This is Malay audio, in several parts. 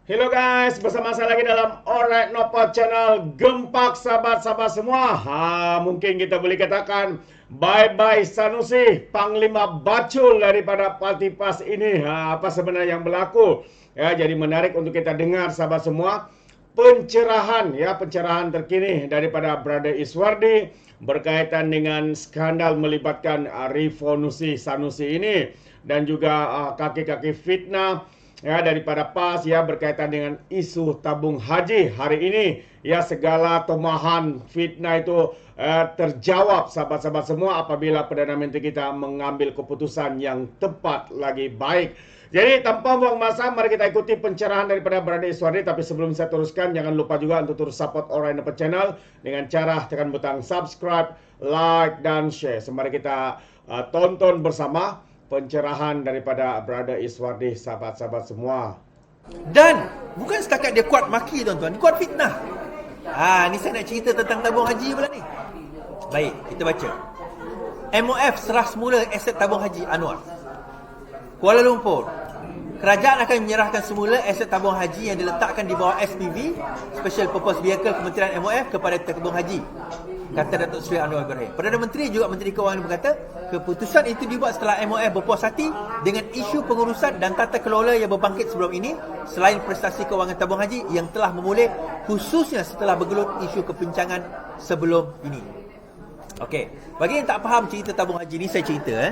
Hello guys, bersama saya lagi dalam Alright Nopal Channel. Gempak sahabat-sahabat semua. Mungkin kita boleh katakan bye-bye Sanusi, Panglima Bacul daripada Parti PAS ini. Apa sebenarnya yang berlaku? Ya, jadi menarik untuk kita dengar sahabat semua. Pencerahan terkini daripada Brother Iswardi berkaitan dengan skandal melibatkan Revolusi Sanusi ini dan juga kaki-kaki fitnah daripada PAS berkaitan dengan isu tabung haji hari ini. Segala tomahan fitnah itu terjawab sahabat-sahabat semua apabila Perdana Menteri kita mengambil keputusan yang tepat lagi baik. Jadi tanpa buang masa, mari kita ikuti pencerahan daripada Brother Iswardi. Tapi sebelum saya teruskan, jangan lupa juga untuk terus support Alright Nopal Channel dengan cara tekan butang subscribe, like dan share. Mari kita tonton bersama pencerahan daripada Brother Iswardi, sahabat-sahabat semua. Dan bukan setakat dia kuat maki tuan-tuan, dia kuat fitnah. Ni saya nak cerita tentang tabung haji pula ni. Baik, kita baca. MOF serah semula aset tabung haji Anwar. Kuala Lumpur, kerajaan akan menyerahkan semula aset tabung haji yang diletakkan di bawah SPV, Special Purpose Vehicle Kementerian MOF kepada tabung haji, kata Datuk Seri Anwar Ibrahim. Perdana Menteri juga Menteri Kewangan berkata, keputusan itu dibuat setelah MOF berpuas hati dengan isu pengurusan dan tata kelola yang berbangkit sebelum ini, selain prestasi kewangan tabung haji yang telah memulih, khususnya setelah bergelut isu kepincangan sebelum ini. Okey, bagi yang tak faham cerita tabung haji ni, saya cerita.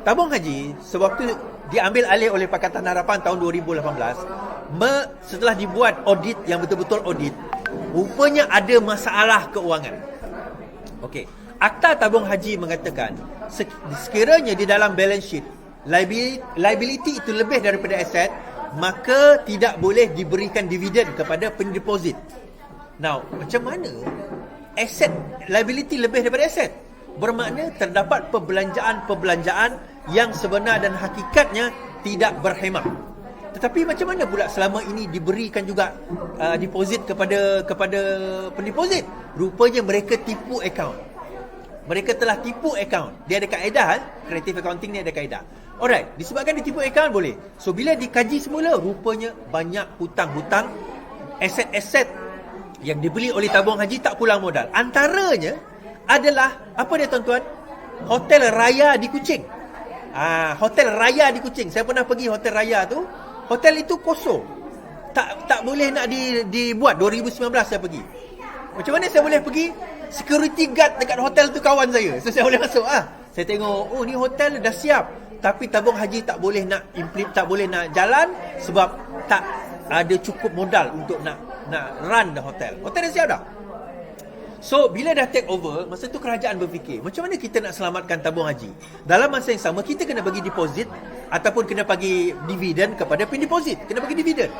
Tabung haji sewaktu diambil alih oleh Pakatan Harapan tahun 2018, setelah dibuat audit yang betul-betul audit, rupanya ada masalah keuangan. Okey, Akta Tabung Haji mengatakan sekiranya di dalam balance sheet liability itu lebih daripada aset, maka tidak boleh diberikan dividen kepada pendeposit. Now, macam mana aset liability lebih daripada aset? Bermakna terdapat perbelanjaan yang sebenar dan hakikatnya tidak berhemah. Tetapi macam mana pula selama ini diberikan juga deposit kepada pendeposit? Rupanya mereka tipu akaun. Mereka telah tipu akaun. Dia ada kaedah, creative accounting ni ada kaedah. Alright, disebabkan ditipu akaun boleh. So bila dikaji semula, rupanya banyak hutang-hutang, aset-aset yang dibeli oleh tabung haji tak pulang modal. Antaranya adalah apa dia tuan-tuan? Hotel Raya di Kuching. Hotel Raya di Kuching. Saya pernah pergi hotel Raya tu. Hotel itu kosong. Tak boleh nak dibuat. 2019 saya pergi. Macam mana saya boleh pergi? Security guard dekat hotel tu kawan saya. So saya boleh masuk. Saya tengok, ni hotel dah siap. Tapi tabung haji tak boleh nak jalan sebab tak ada cukup modal untuk nak run the hotel. Hotel dah siap dah. So, bila dah take over, masa tu kerajaan berfikir, macam mana kita nak selamatkan tabung haji? Dalam masa yang sama, kita kena bagi deposit ataupun kena bagi dividen kepada pendeposit. Kena bagi dividen.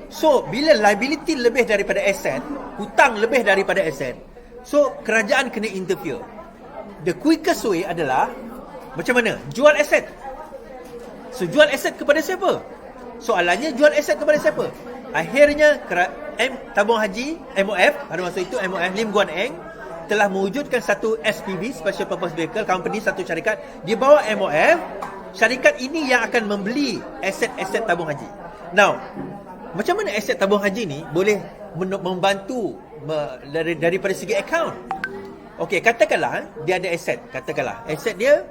So, bila liability lebih daripada aset, hutang lebih daripada aset, so, kerajaan kena interfere. The quickest way adalah, macam mana? Jual aset. So, jual aset kepada siapa? Soalannya, jual aset kepada siapa? Akhirnya, tabung haji MOF pada masa itu MOF Lim Guan Eng telah mewujudkan satu SPV, Special Purpose Vehicle Company, satu syarikat di bawah MOF. Syarikat ini yang akan membeli aset-aset tabung haji. Now, macam mana aset tabung haji ni boleh membantu daripada segi akaun? Okey, katakanlah dia ada aset. Katakanlah aset dia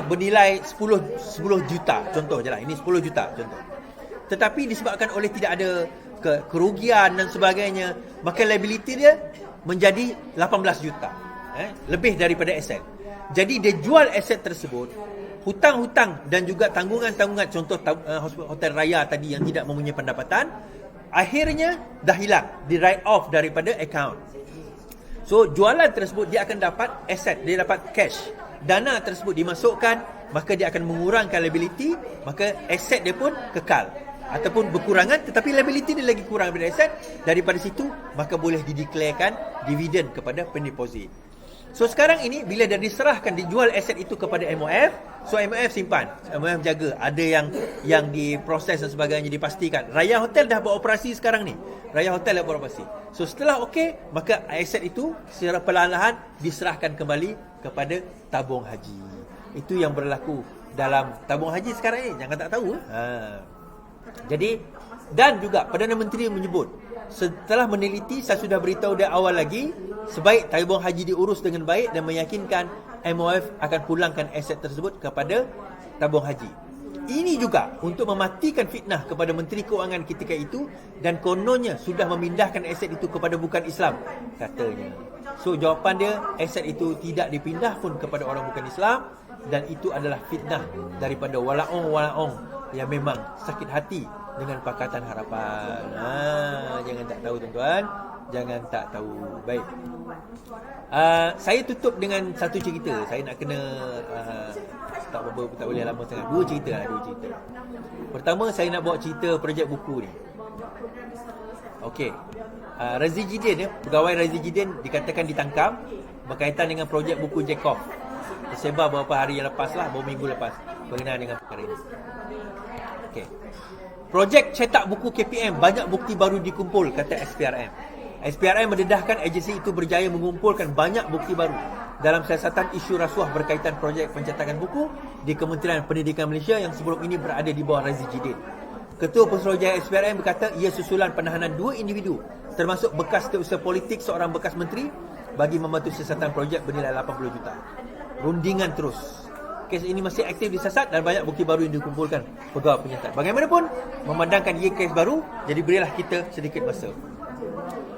bernilai 10 juta. Contoh je lah, ini 10 juta contoh. Tetapi disebabkan oleh tidak ada kerugian dan sebagainya, maka liability dia menjadi 18 juta. Lebih daripada aset. Jadi dia jual aset tersebut, hutang-hutang dan juga tanggungan-tanggungan, contoh hotel Raya tadi yang tidak mempunyai pendapatan, akhirnya dah hilang, di write off daripada account. So jualan tersebut dia akan dapat aset, dia dapat cash. Dana tersebut dimasukkan, maka dia akan mengurangkan liability, maka aset dia pun kekal ataupun berkurangan, tetapi liability dia lagi kurang daripada aset. Daripada situ maka boleh dideklarkan dividen kepada pendeposit. So sekarang ini bila dah diserahkan, dijual aset itu kepada MOF, so MOF simpan, MOF jaga, ada yang diproses dan sebagainya, dipastikan. Raya Hotel dah beroperasi sekarang ni. Raya Hotel dah beroperasi. So setelah okey, maka aset itu secara perlahan-lahan diserahkan kembali kepada tabung haji. Itu yang berlaku dalam tabung haji sekarang ni. Jangan tak tahu. Jadi, dan juga Perdana Menteri menyebut, setelah meneliti, saya sudah beritahu dari awal lagi, sebaik tabung haji diurus dengan baik dan meyakinkan MOF akan pulangkan aset tersebut kepada tabung haji. Ini juga untuk mematikan fitnah kepada Menteri Keuangan ketika itu, dan kononnya sudah memindahkan aset itu kepada bukan Islam, katanya. So jawapan dia, aset itu tidak dipindah pun kepada orang bukan Islam, dan itu adalah fitnah daripada walaong yang memang sakit hati dengan Pakatan Harapan. Jangan tak tahu tuan-tuan, jangan tak tahu. Baik. Saya tutup dengan satu cerita. Saya nak kena tak boleh lama sangat. Dua cerita. Pertama, saya nak bawa cerita projek buku ni. Okey. Razi Jidin, pegawai Razi Jidin dikatakan ditangkap berkaitan dengan projek buku Jacob. Tersebar beberapa hari yang lepas lah, beberapa minggu lepas, berkenaan dengan perkara ini. Okey. Projek cetak buku KPM, banyak bukti baru dikumpul, kata SPRM. SPRM mendedahkan agensi itu berjaya mengumpulkan banyak bukti baru dalam siasatan isu rasuah berkaitan projek pencetakan buku di Kementerian Pendidikan Malaysia yang sebelum ini berada di bawah Razi Jidin. Ketua Pesuruhjaya SPRM berkata ia susulan penahanan dua individu termasuk bekas setiausaha politik seorang bekas menteri bagi membantu siasatan projek bernilai 80 juta. Rundingan terus. Kes ini masih aktif disiasat dan banyak bukti baru yang dikumpulkan pegawai penyiasat. Bagaimanapun, memandangkan ia kes baru, jadi berilah kita sedikit masa.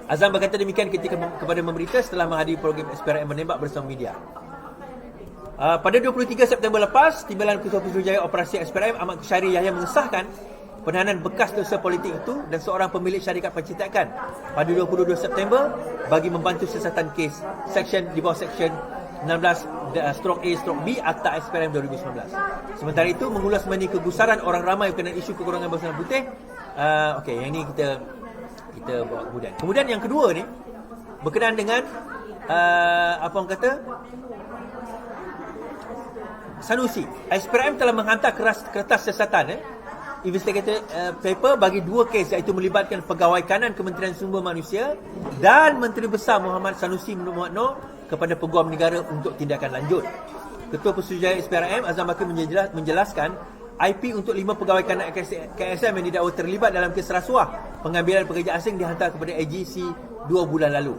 Azam berkata demikian kepada memberita setelah menghadiri program SPRM menembak bersama media. Pada 23 September lepas, Timbalan Ketua Pesuruhjaya Operasi SPRM Ahmad Kusyari Yahya mengesahkan penahanan bekas setiausaha politik itu dan seorang pemilik syarikat pencetakan pada 22 September bagi membantu siasatan kes di bawah Seksyen 16/A/B Akta SPRM 2019. Sementara itu, mengulas mengenai kegusaran orang ramai berkenaan isu kekurangan bersenam putih. Okey, yang ini kita bawa kemudian. Kemudian yang kedua ni berkenaan dengan apa orang kata, Sanusi. SPRM telah menghantar kertas siasatan investigator paper bagi dua kes, iaitu melibatkan pegawai kanan Kementerian Sumber Manusia dan Menteri Besar Muhammad Sanusi Muhammad Noor kepada Peguam Negara untuk tindakan lanjut. Ketua Pesuruhjaya SPRM Azam Bakri menjelaskan IP untuk 5 pegawai kanan KSM yang didakwa terlibat dalam kes rasuah pengambilan pekerja asing dihantar kepada AGC 2 bulan lalu.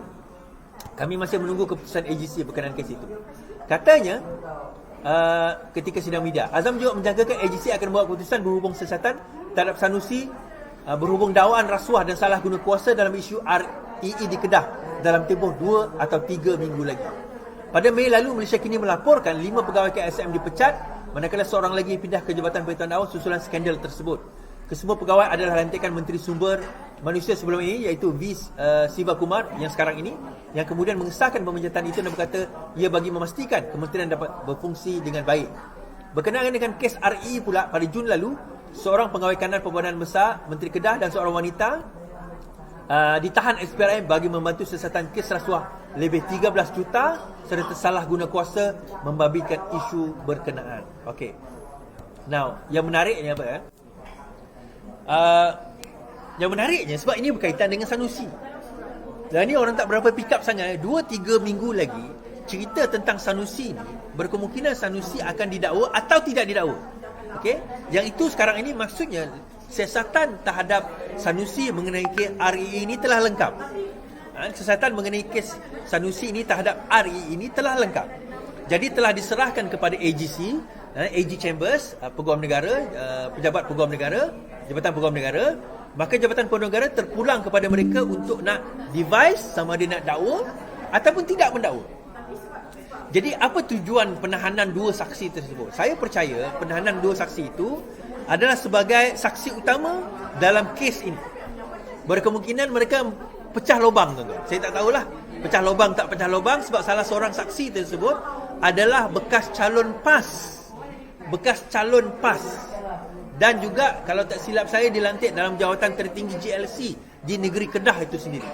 Kami masih menunggu keputusan AGC berkenaan kes itu. Katanya ketika sidang media, Azam juga menjangkakan AGC akan membuat keputusan berhubung siasatan terhadap Sanusi berhubung dakwaan rasuah dan salah guna kuasa dalam isu REE di Kedah dalam tempoh 2 atau 3 minggu lagi. Pada Mei lalu, Malaysia kini melaporkan 5 pegawai KSM dipecat, manakala seorang lagi pindah ke Jabatan Pengetahuan Dakwah susulan skandal tersebut. Kesemua pegawai adalah lantikan Menteri Sumber Manusia sebelum ini, iaitu V. Siva Kumar yang sekarang ini, yang kemudian mengesahkan pemecatan itu dan berkata ia bagi memastikan kementerian dapat berfungsi dengan baik. Berkenaan dengan kes RE pula, pada Jun lalu, seorang pegawai kanan Perbudakan Besar Menteri Kedah dan seorang wanita ditahan SPRM bagi membantu siasatan kes rasuah lebih 13 juta serta salah guna kuasa membabitkan isu berkenaan. Okey. Now, yang menariknya apa yang menariknya sebab ini berkaitan dengan Sanusi. Dan ni orang tak berapa pick up sangat. 2-3 minggu lagi cerita tentang Sanusi ni, berkemungkinan Sanusi akan didakwa atau tidak didakwa. Okey? Yang itu sekarang ini maksudnya siasatan terhadap Sanusi mengenai kes REE ini telah lengkap. Siasatan mengenai kes Sanusi ini terhadap REE ini telah lengkap. Jadi telah diserahkan kepada AGC, AG Chambers, Peguam Negara, pejabat Peguam Negara, Jabatan Peguam Negara. Maka Jabatan Peguam Negara terpulang kepada mereka untuk nak devise sama ada nak dakwa ataupun tidak mendakwa. Jadi apa tujuan penahanan dua saksi tersebut? Saya percaya penahanan dua saksi itu adalah sebagai saksi utama dalam kes ini. Berkemungkinan mereka pecah lubang, tuan-tuan. Saya tak tahulah pecah lubang tak pecah lubang, sebab salah seorang saksi tersebut adalah bekas calon PAS. Bekas calon PAS. Dan juga kalau tak silap saya dilantik dalam jawatan tertinggi GLC di negeri Kedah itu sendiri.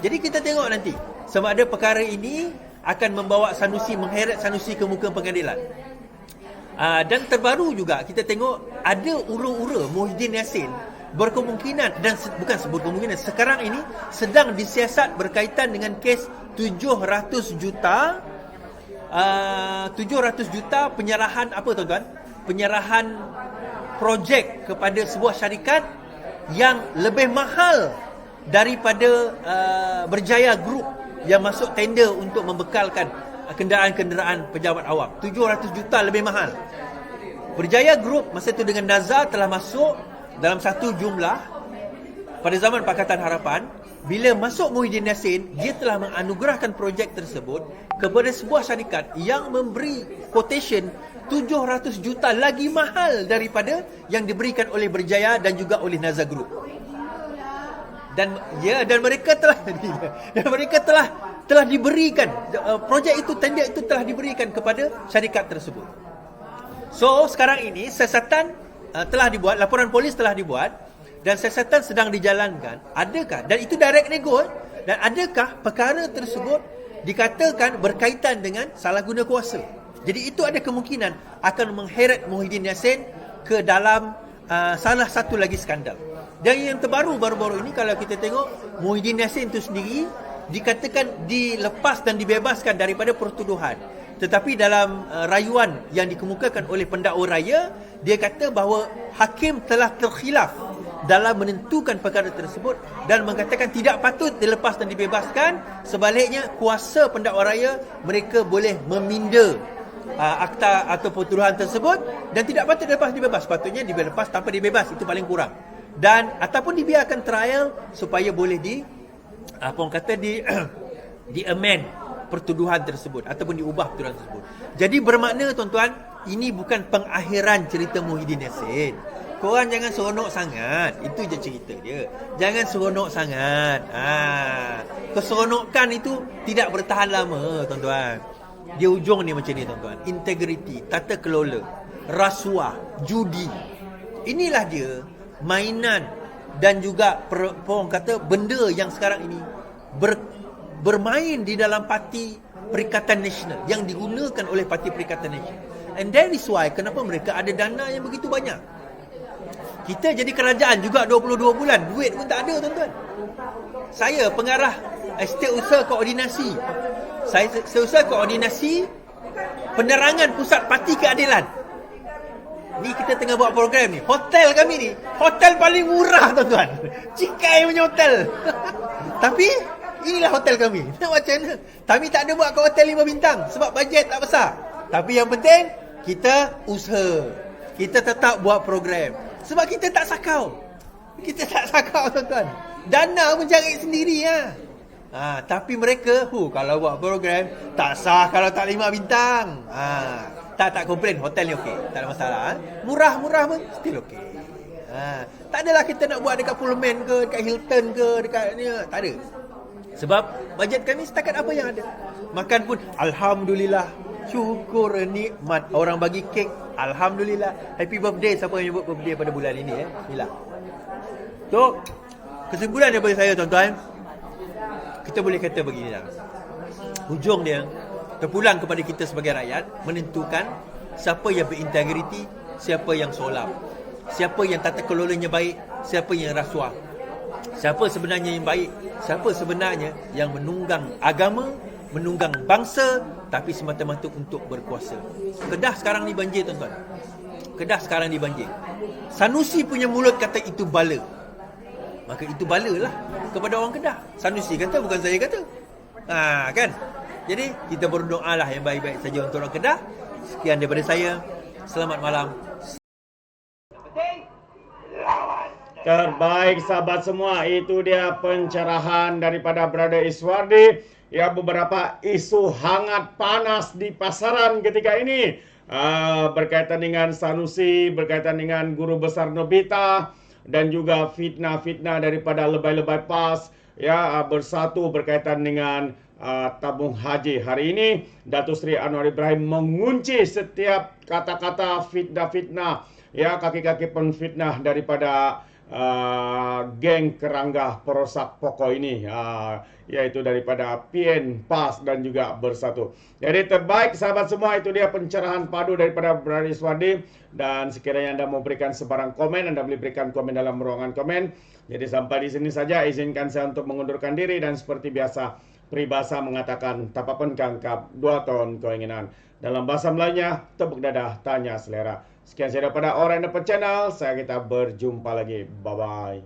Jadi kita tengok nanti sama ada perkara ini akan membawa Sanusi, mengheret Sanusi ke muka pengadilan. Dan terbaru juga kita tengok ada ura-ura Muhyiddin Yassin berkemungkinan, dan bukan sebut kemungkinan, sekarang ini sedang disiasat berkaitan dengan kes 700 juta penyerahan apa, tuan-tuan? Penyerahan projek kepada sebuah syarikat yang lebih mahal daripada Berjaya Group yang masuk tender untuk membekalkan kenderaan-kenderaan pejabat awam. 700 juta lebih mahal. Berjaya Group masa itu dengan Nazar telah masuk dalam satu jumlah pada zaman Pakatan Harapan. Bila masuk Muhyiddin Yassin, dia telah menganugerahkan projek tersebut kepada sebuah syarikat yang memberi quotation 700 juta lagi mahal daripada yang diberikan oleh Berjaya dan juga oleh Nazar Group. Dan mereka telah diberikan projek itu, tender itu telah diberikan kepada syarikat tersebut. So sekarang ini siasatan telah dibuat, laporan polis telah dibuat dan siasatan sedang dijalankan. Adakah, dan itu direct nego, dan adakah perkara tersebut dikatakan berkaitan dengan salah guna kuasa? Jadi itu ada kemungkinan akan mengheret Muhyiddin Yassin ke dalam salah satu lagi skandal. Dan yang terbaru baru-baru ini, kalau kita tengok, Muhyiddin Yassin itu sendiri dikatakan dilepas dan dibebaskan daripada pertuduhan. Tetapi dalam rayuan yang dikemukakan oleh pendakwa raya, dia kata bahawa hakim telah terkhilaf dalam menentukan perkara tersebut dan mengatakan tidak patut dilepas dan dibebaskan. Sebaliknya, kuasa pendakwa raya mereka boleh meminda akta atau tuduhan tersebut dan tidak patut dilepas dibebas. Patutnya dilepas tanpa dibebas, itu paling kurang. Dan ataupun dibiarkan trial supaya boleh di amend pertuduhan tersebut ataupun diubah pertuduhan tersebut. Jadi bermakna tuan-tuan, ini bukan pengakhiran cerita Muhyiddin Yassin. Korang jangan seronok sangat. Itu je cerita dia. Jangan seronok sangat. Keseronokan itu tidak bertahan lama, tuan-tuan. Dia ujung ni macam ni, tuan-tuan. Integriti, tata kelola, rasuah, judi. Inilah dia mainan dan juga orang kata benda yang sekarang ini bermain di dalam parti Perikatan Nasional, yang digunakan oleh parti Perikatan Nasional. And that is why kenapa mereka ada dana yang begitu banyak. Kita jadi kerajaan juga 22 bulan, duit pun tak ada, tuan-tuan. Saya pengarah Setiausaha Koordinasi. Saya Setiausaha Koordinasi Penerangan Pusat Parti Keadilan. Ni kita tengah buat program ni. Hotel kami ni, hotel paling murah, tuan-tuan. Cikai punya hotel. Tapi inilah hotel kami. Nak macam mana? Kami tak ada buat kat hotel 5 bintang sebab bajet tak besar. Tapi yang penting kita usaha. Kita tetap buat program. Sebab kita tak sakau. Kita tak sakau, tuan-tuan. Dana pun cari sendiri ya. Tapi mereka kalau buat program tak sah kalau tak 5 bintang. Tak komplain, hotel ni okey, tak ada masalah. Murah-murah pun still okey. Tak adalah kita nak buat dekat Pullman ke, dekat Hilton ke, dekat ni, tak ada. Sebab bajet kami setakat apa yang ada. Makan pun alhamdulillah, syukur nikmat. Orang bagi kek, alhamdulillah. Happy birthday siapa yang nyebut birthday pada bulan ini Inilah. So, kesimpulan daripada saya, tuan-tuan, kita boleh kata beginilah. Hujung dia terpulang kepada kita sebagai rakyat menentukan siapa yang berintegriti, siapa yang solap, siapa yang tata kelolanya baik, siapa yang rasuah, siapa sebenarnya yang baik, siapa sebenarnya yang menunggang agama, menunggang bangsa tapi semata-mata untuk berkuasa. Kedah sekarang ni banjir, tuan-tuan. Kedah sekarang ni banjir. Sanusi punya mulut kata itu bala. Maka itu bala lah kepada orang Kedah. Sanusi kata, bukan saya kata. Kan? Jadi kita berdoalah yang baik-baik saja untuk orang Kedah. Sekian daripada saya. Selamat malam. Terbaik sahabat semua, itu dia pencerahan daripada Brother Iswardi. Ya, beberapa isu hangat panas di pasaran ketika ini. Berkaitan dengan Sanusi, berkaitan dengan Guru Besar Nobita, dan juga fitnah-fitnah daripada lebay-lebay PAS. Ya, bersatu berkaitan dengan tabung haji. Hari ini Datuk Seri Anwar Ibrahim mengunci setiap kata-kata fitnah-fitnah, ya, kaki-kaki penfitnah daripada geng kerangga perosak pokok ini, yaitu daripada PN, PAS dan juga Bersatu. Jadi terbaik sahabat semua, itu dia pencerahan padu daripada Brother Iswardi. Dan sekiranya anda mau berikan sebarang komen, anda boleh berikan komen dalam ruangan komen. Jadi sampai di sini saja, izinkan saya untuk mengundurkan diri. Dan seperti biasa, peribahasa mengatakan, tapapun kangkap, 2 tahun keinginan. Dalam bahasa Melayunya, tepuk dadah, tanya selera. Sekian saya daripada Orang Dapat Channel. Kita berjumpa lagi. Bye-bye.